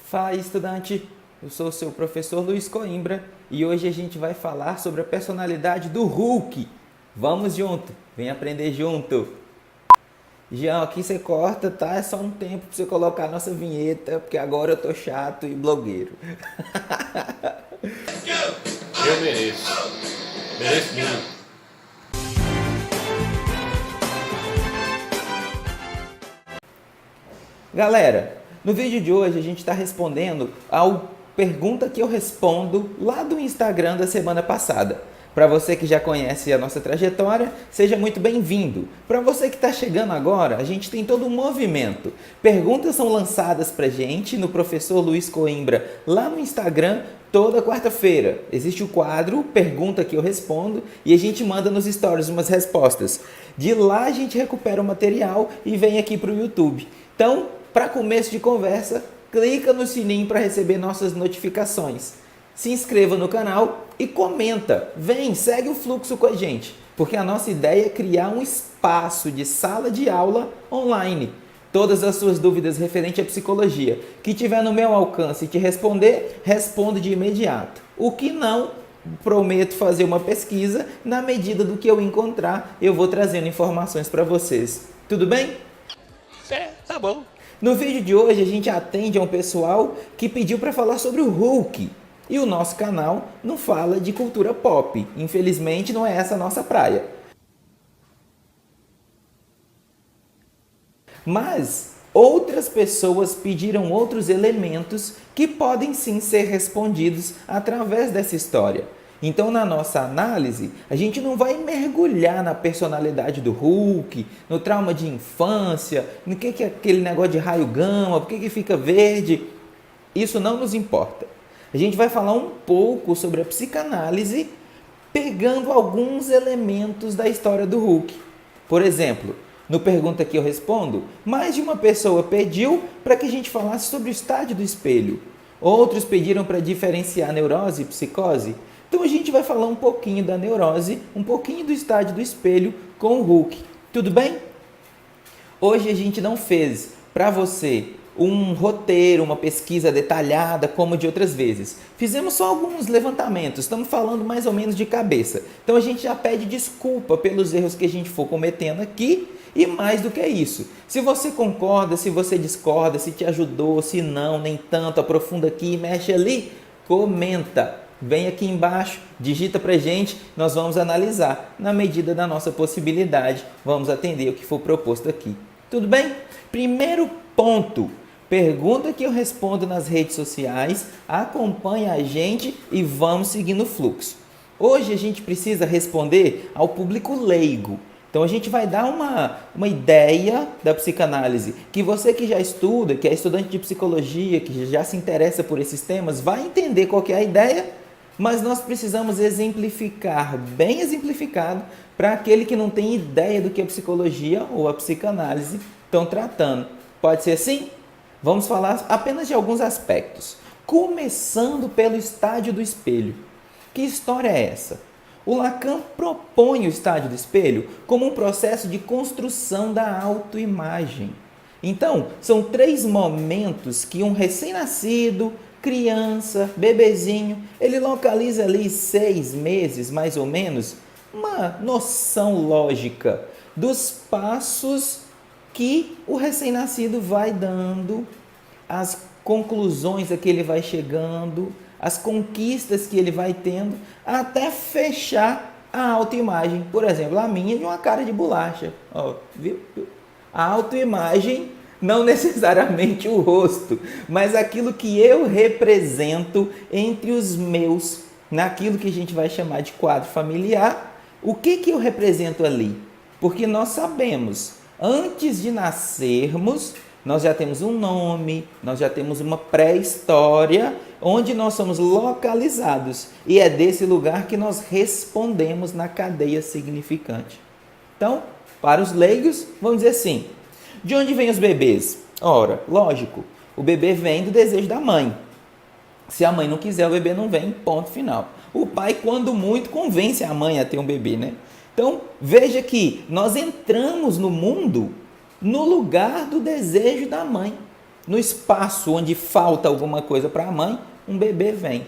Fala aí, estudante! Eu sou o seu professor Luiz Coimbra e hoje a gente vai falar sobre a personalidade do Hulk. Vamos junto, vem aprender junto! Jean, aqui você corta, tá? É só um tempo pra você colocar a nossa vinheta, porque agora eu tô chato e blogueiro. Eu mereço. Mereço muito. Galera, no vídeo de hoje a gente está respondendo a pergunta que eu respondo lá do Instagram da semana passada. Para você que já conhece a nossa trajetória, seja muito bem-vindo. Para você que está chegando agora, a gente tem todo um movimento. Perguntas são lançadas para gente no Professor Luiz Coimbra lá no Instagram toda quarta-feira. Existe o quadro Pergunta que eu respondo e a gente manda nos stories umas respostas. De lá a gente recupera o material e vem aqui para o YouTube. Então, para começo de conversa, clica no sininho para receber nossas notificações. Se inscreva no canal e comenta. Vem, segue o fluxo com a gente, porque a nossa ideia é criar um espaço de sala de aula online. Todas as suas dúvidas referentes à psicologia que tiver no meu alcance e te responder, respondo de imediato. O que não, prometo fazer uma pesquisa, na medida do que eu encontrar, eu vou trazendo informações para vocês. Tudo bem? Tá bom. No vídeo de hoje a gente atende a um pessoal que pediu para falar sobre o Hulk. E o nosso canal não fala de cultura pop. Infelizmente não é essa a nossa praia. Mas outras pessoas pediram outros elementos que podem sim ser respondidos através dessa história. Então, na nossa análise, a gente não vai mergulhar na personalidade do Hulk, no trauma de infância, no que é aquele negócio de raio gama, por que fica verde. Isso não nos importa. A gente vai falar um pouco sobre a psicanálise, pegando alguns elementos da história do Hulk. Por exemplo, no Pergunta que eu respondo, mais de uma pessoa pediu para que a gente falasse sobre o estádio do espelho. Outros pediram para diferenciar neurose e psicose. Então a gente vai falar um pouquinho da neurose, um pouquinho do estádio do espelho com o Hulk. Tudo bem? Hoje a gente não fez para você um roteiro, uma pesquisa detalhada como de outras vezes. Fizemos só alguns levantamentos, estamos falando mais ou menos de cabeça. Então a gente já pede desculpa pelos erros que a gente for cometendo aqui e mais do que isso. Se você concorda, se você discorda, se te ajudou, se não, nem tanto, aprofunda aqui, mexe ali, comenta. Vem aqui embaixo, digita pra gente, nós vamos analisar. Na medida da nossa possibilidade, vamos atender o que for proposto aqui. Tudo bem? Primeiro ponto. Pergunta que eu respondo nas redes sociais, acompanha a gente e vamos seguindo o fluxo. Hoje a gente precisa responder ao público leigo. Então a gente vai dar uma ideia da psicanálise, que você que já estuda, que é estudante de psicologia, que já se interessa por esses temas, vai entender qual que é a ideia, mas nós precisamos exemplificar, bem exemplificado, para aquele que não tem ideia do que a psicologia ou a psicanálise estão tratando. Pode ser assim? Vamos falar apenas de alguns aspectos. Começando pelo estádio do espelho. Que história é essa? O Lacan propõe o estádio do espelho como um processo de construção da autoimagem. Então, são 3 momentos que um recém-nascido, criança, bebezinho, ele localiza ali 6 meses, mais ou menos, uma noção lógica dos passos que o recém-nascido vai dando, as conclusões a que ele vai chegando, as conquistas que ele vai tendo, até fechar a autoimagem. Por exemplo, a minha de uma cara de bolacha. Ó, viu? A autoimagem, não necessariamente o rosto, mas aquilo que eu represento entre os meus, naquilo que a gente vai chamar de quadro familiar. O que eu represento ali? Porque nós sabemos, antes de nascermos, nós já temos um nome, nós já temos uma pré-história, onde nós somos localizados. E é desse lugar que nós respondemos na cadeia significante. Então, para os leigos, vamos dizer assim, de onde vêm os bebês? Ora, lógico, o bebê vem do desejo da mãe. Se a mãe não quiser, o bebê não vem, ponto final. O pai, quando muito, convence a mãe a ter um bebê, né? Então, veja que nós entramos no mundo no lugar do desejo da mãe. No espaço onde falta alguma coisa para a mãe, um bebê vem.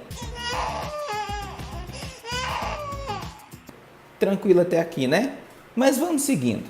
Tranquilo até aqui, né? Mas vamos seguindo.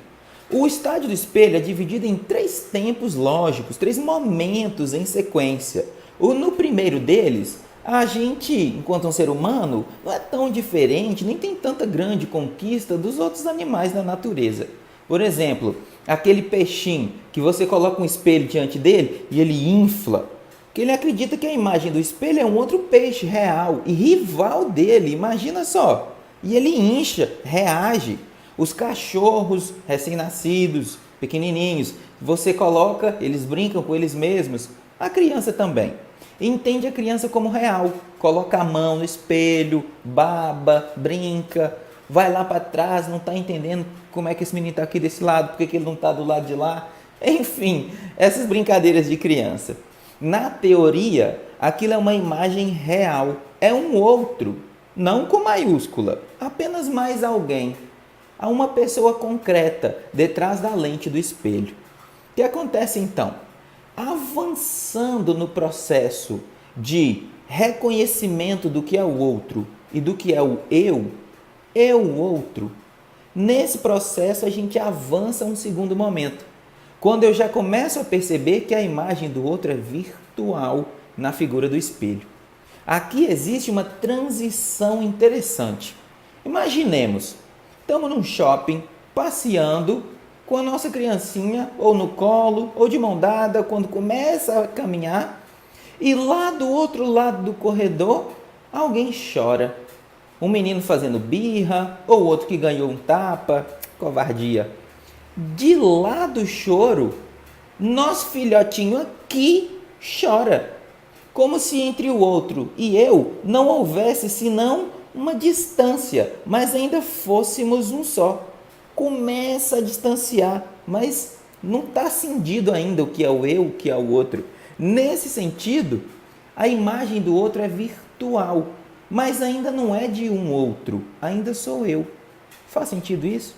O estádio do espelho é dividido em 3 tempos lógicos, 3 momentos em sequência. No primeiro deles, a gente, enquanto um ser humano, não é tão diferente, nem tem tanta grande conquista dos outros animais da natureza. Por exemplo, aquele peixinho que você coloca um espelho diante dele e ele infla, porque ele acredita que a imagem do espelho é um outro peixe real e rival dele, imagina só. E ele incha, reage. Os cachorros recém-nascidos, pequenininhos, você coloca, eles brincam com eles mesmos. A criança também. Entende a criança como real. Coloca a mão no espelho, baba, brinca, vai lá para trás, não está entendendo como é que esse menino está aqui desse lado, por que ele não está do lado de lá. Enfim, essas brincadeiras de criança. Na teoria, aquilo é uma imagem real. É um outro, não com maiúscula, apenas mais alguém. Há uma pessoa concreta detrás da lente do espelho. O que acontece então? Avançando no processo de reconhecimento do que é o outro e do que é o outro, nesse processo a gente avança um segundo momento. Quando eu já começo a perceber que a imagem do outro é virtual na figura do espelho. Aqui existe uma transição interessante. Imaginemos, estamos num shopping, passeando com a nossa criancinha, ou no colo, ou de mão dada, quando começa a caminhar, e lá do outro lado do corredor, alguém chora. Um menino fazendo birra, ou outro que ganhou um tapa, covardia. De lá do choro, nosso filhotinho aqui chora, como se entre o outro e eu não houvesse senão uma distância, mas ainda fôssemos um só. Começa a distanciar, mas não está cindido ainda o que é o eu, o que é o outro. Nesse sentido, a imagem do outro é virtual, mas ainda não é de um outro, ainda sou eu. Faz sentido isso?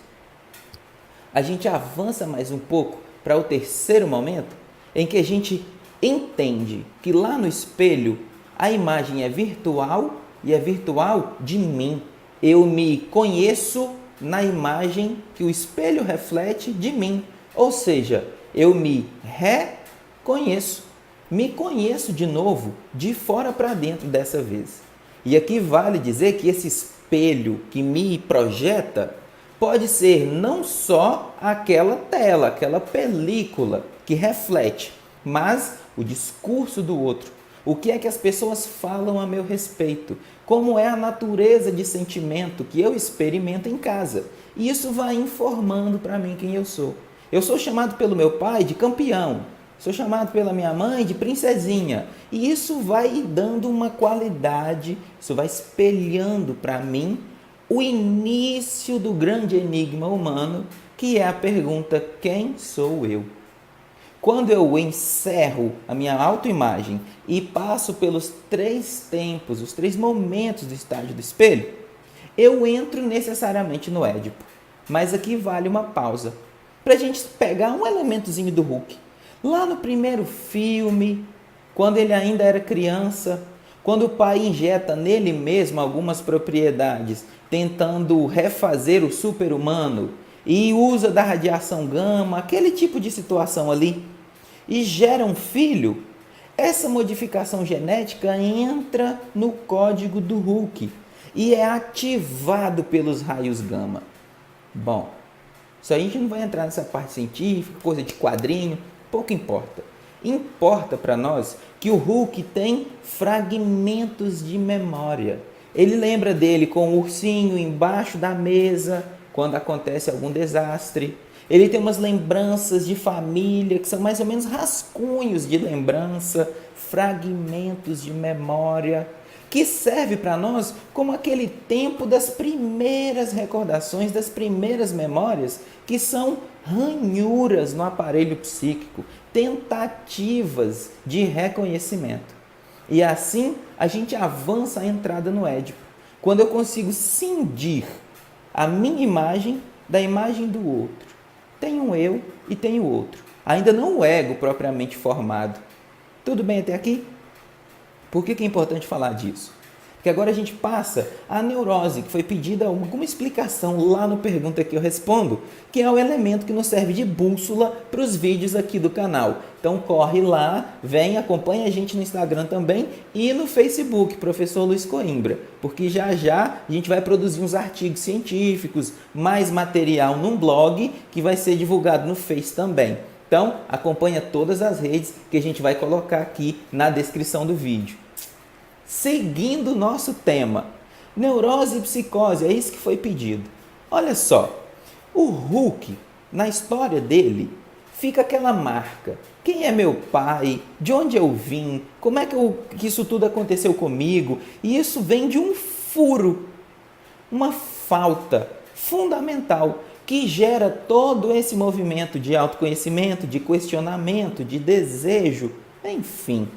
A gente avança mais um pouco para o terceiro momento, em que a gente entende que lá no espelho a imagem é virtual e é virtual de mim. Eu me conheço na imagem que o espelho reflete de mim. Ou seja, eu me reconheço. Me conheço de novo, de fora para dentro dessa vez. E aqui vale dizer que esse espelho que me projeta pode ser não só aquela tela, aquela película que reflete, mas o discurso do outro. O que é que as pessoas falam a meu respeito? Como é a natureza de sentimento que eu experimento em casa? E isso vai informando para mim quem eu sou. Eu sou chamado pelo meu pai de campeão. Sou chamado pela minha mãe de princesinha. E isso vai dando uma qualidade, isso vai espelhando para mim o início do grande enigma humano, que é a pergunta: quem sou eu? Quando eu encerro a minha autoimagem e passo pelos 3 tempos, os 3 momentos do estágio do espelho, eu entro necessariamente no Édipo. Mas aqui vale uma pausa, para a gente pegar um elementozinho do Hulk. Lá no primeiro filme, quando ele ainda era criança, quando o pai injeta nele mesmo algumas propriedades, tentando refazer o super-humano, e usa da radiação gama, aquele tipo de situação ali, e gera um filho, essa modificação genética entra no código do Hulk e é ativado pelos raios gama. Bom, isso aí a gente não vai entrar nessa parte científica, coisa de quadrinho, pouco importa. Importa para nós que o Hulk tem fragmentos de memória. Ele lembra dele com o ursinho embaixo da mesa, quando acontece algum desastre. Ele tem umas lembranças de família, que são mais ou menos rascunhos de lembrança, fragmentos de memória, que serve para nós como aquele tempo das primeiras recordações, das primeiras memórias, que são ranhuras no aparelho psíquico, tentativas de reconhecimento. E assim a gente avança a entrada no Édipo, quando eu consigo cindir a minha imagem da imagem do outro. Tem um eu e tem o outro. Ainda não o ego propriamente formado, Tudo bem até aqui? Por que é importante falar disso? Porque agora a gente passa à neurose, que foi pedida alguma explicação lá no Pergunta Que Eu Respondo, que é o elemento que nos serve de bússola para os vídeos aqui do canal. Então corre lá, vem, acompanha a gente no Instagram também e no Facebook, Professor Luiz Coimbra, porque já já a gente vai produzir uns artigos científicos, mais material num blog que vai ser divulgado no Face também. Então acompanha todas as redes que a gente vai colocar aqui na descrição do vídeo. Seguindo o nosso tema, neurose e psicose, é isso que foi pedido. Olha só, o Hulk, na história dele, fica aquela marca. Quem é meu pai? De onde eu vim? Como é que isso tudo aconteceu comigo? E isso vem de um furo, uma falta fundamental que gera todo esse movimento de autoconhecimento, de questionamento, de desejo, enfim.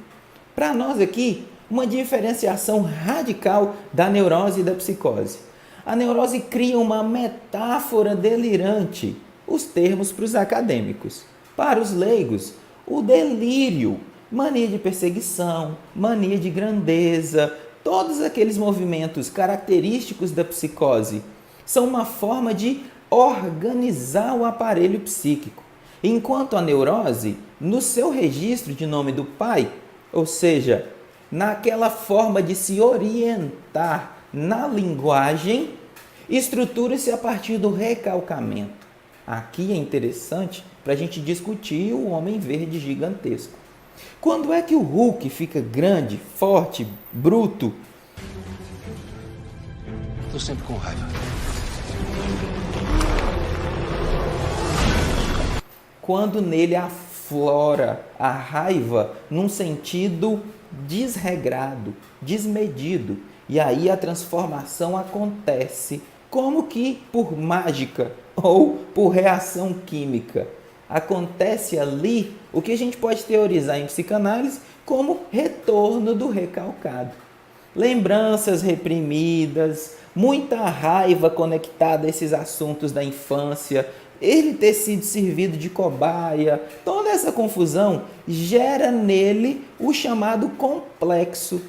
Para nós aqui, uma diferenciação radical da neurose e da psicose. A neurose cria uma metáfora delirante, os termos para os acadêmicos. Para os leigos, o delírio, mania de perseguição, mania de grandeza, todos aqueles movimentos característicos da psicose são uma forma de organizar o aparelho psíquico. Enquanto a neurose, no seu registro de nome do pai, ou seja, naquela forma de se orientar na linguagem, estrutura-se a partir do recalcamento. Aqui é interessante para a gente discutir o homem verde gigantesco. Quando é que o Hulk fica grande, forte, bruto? Tô sempre com raiva. Quando nele aflora a raiva num sentido desregrado, desmedido. E aí a transformação acontece como que por mágica ou por reação química. Acontece ali o que a gente pode teorizar em psicanálise como retorno do recalcado. Lembranças reprimidas, muita raiva conectada a esses assuntos da infância, ele ter sido servido de cobaia, toda essa confusão gera nele o chamado complexo,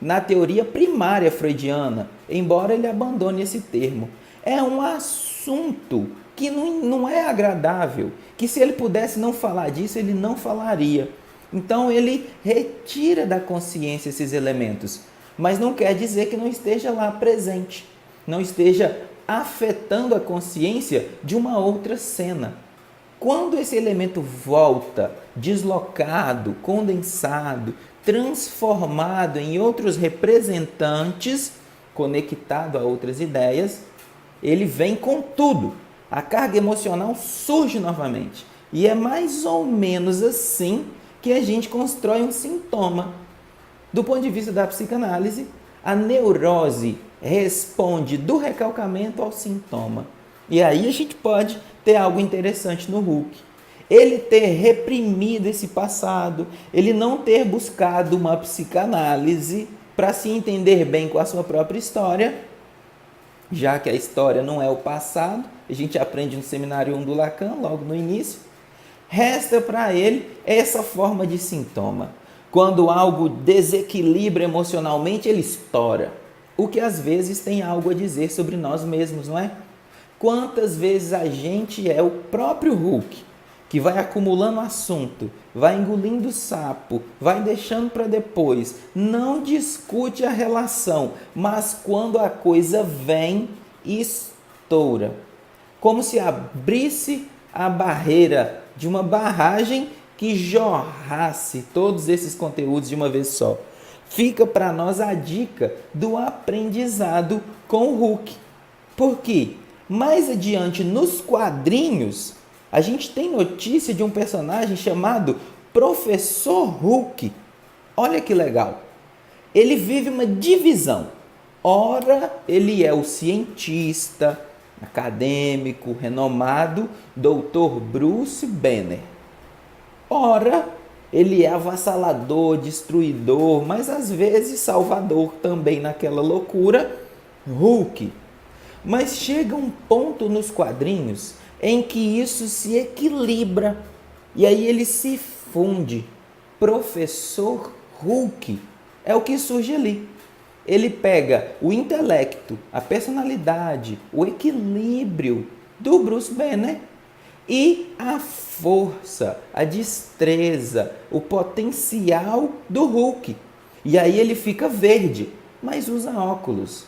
na teoria primária freudiana, embora ele abandone esse termo. É um assunto que não é agradável, que se ele pudesse não falar disso, ele não falaria. Então ele retira da consciência esses elementos, mas não quer dizer que não esteja lá presente, não esteja afetando a consciência de uma outra cena. Quando esse elemento volta, deslocado, condensado, transformado em outros representantes, conectado a outras ideias, ele vem com tudo. A carga emocional surge novamente. E é mais ou menos assim que a gente constrói um sintoma. Do ponto de vista da psicanálise, a neurose responde do recalcamento ao sintoma. E aí a gente pode ter algo interessante no Hulk. Ele ter reprimido esse passado, ele não ter buscado uma psicanálise para se entender bem com a sua própria história, já que a história não é o passado, a gente aprende no seminário 1 do Lacan, logo no início, resta para ele essa forma de sintoma. Quando algo desequilibra emocionalmente, ele estoura. O que às vezes tem algo a dizer sobre nós mesmos, não é? Quantas vezes a gente é o próprio Hulk, que vai acumulando assunto, vai engolindo sapo, vai deixando para depois, não discute a relação, mas quando a coisa vem, estoura. Como se abrisse a barreira de uma barragem que jorrasse todos esses conteúdos de uma vez só. Fica para nós a dica do aprendizado com o Hulk. Por quê? Mais adiante nos quadrinhos, a gente tem notícia de um personagem chamado Professor Hulk. Olha que legal. Ele vive uma divisão. Ora, ele é o cientista, acadêmico, renomado, Dr. Bruce Banner. Ora, ele é avassalador, destruidor, mas às vezes salvador também naquela loucura, Hulk. Mas chega um ponto nos quadrinhos em que isso se equilibra e aí ele se funde. Professor Hulk é o que surge ali. Ele pega o intelecto, a personalidade, o equilíbrio do Bruce Banner e a força, a destreza, o potencial do Hulk. E aí ele fica verde, mas usa óculos.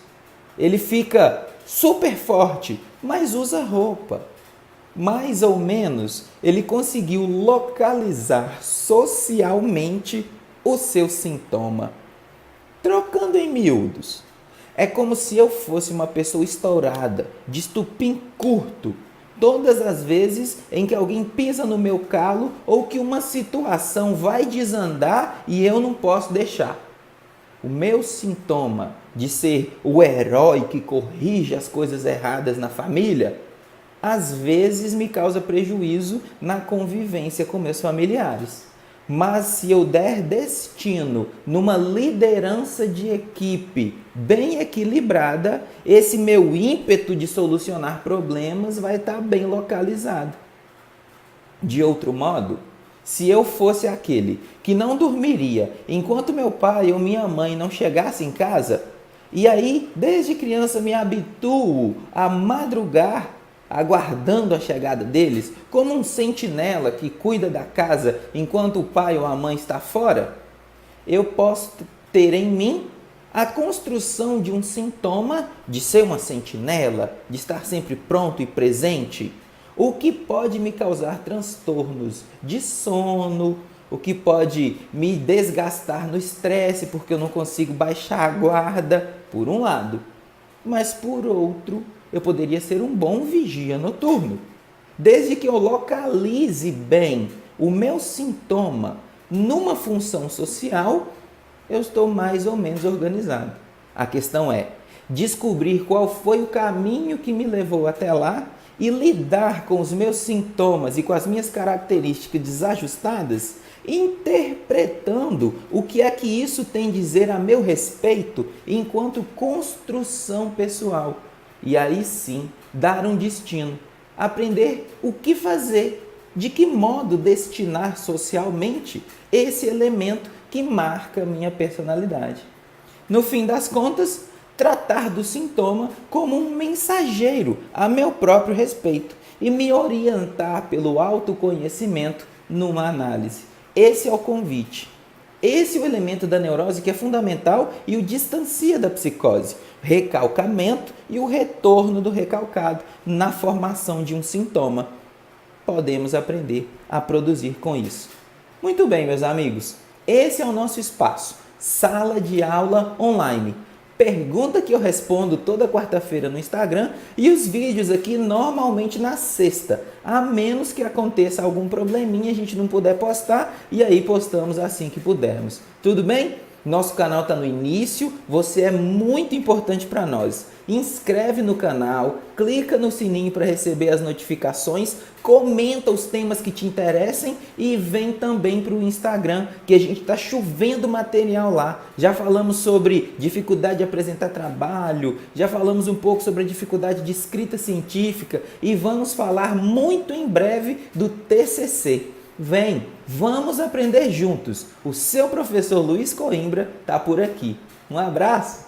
Ele fica super forte, mas usa roupa. Mais ou menos, ele conseguiu localizar socialmente o seu sintoma. Trocando em miúdos, é como se eu fosse uma pessoa estourada, de estupim curto, todas as vezes em que alguém pisa no meu calo ou que uma situação vai desandar e eu não posso deixar. O meu sintoma de ser o herói que corrige as coisas erradas na família, às vezes me causa prejuízo na convivência com meus familiares. Mas se eu der destino numa liderança de equipe bem equilibrada, esse meu ímpeto de solucionar problemas vai estar bem localizado. De outro modo, se eu fosse aquele que não dormiria enquanto meu pai ou minha mãe não chegassem em casa, e aí desde criança me habituo a madrugar aguardando a chegada deles, como um sentinela que cuida da casa enquanto o pai ou a mãe está fora, eu posso ter em mim a construção de um sintoma de ser uma sentinela, de estar sempre pronto e presente, o que pode me causar transtornos de sono, o que pode me desgastar no estresse porque eu não consigo baixar a guarda, por um lado, mas por outro, eu poderia ser um bom vigia noturno. Desde que eu localize bem o meu sintoma numa função social, eu estou mais ou menos organizado. A questão é descobrir qual foi o caminho que me levou até lá e lidar com os meus sintomas e com as minhas características desajustadas, interpretando o que é que isso tem a dizer a meu respeito enquanto construção pessoal. E aí sim, dar um destino, aprender o que fazer, de que modo destinar socialmente esse elemento que marca a minha personalidade. No fim das contas, tratar do sintoma como um mensageiro a meu próprio respeito e me orientar pelo autoconhecimento numa análise. Esse é o convite. Esse é o elemento da neurose que é fundamental e o distancia da psicose. Recalcamento e o retorno do recalcado na formação de um sintoma. Podemos aprender a produzir com isso. Muito bem, meus amigos. Esse é o nosso espaço. Sala de aula online. Pergunta que eu respondo toda quarta-feira no Instagram e os vídeos aqui normalmente na sexta, a menos que aconteça algum probleminha e a gente não puder postar e aí postamos assim que pudermos. Tudo bem? Nosso canal está no início, você é muito importante para nós. Inscreve no canal, clica no sininho para receber as notificações, comenta os temas que te interessem e vem também para o Instagram, que a gente está chovendo material lá. Já falamos sobre dificuldade de apresentar trabalho, já falamos um pouco sobre a dificuldade de escrita científica e vamos falar muito em breve do TCC. Vem, vamos aprender juntos. O seu professor Luiz Coimbra está por aqui. Um abraço!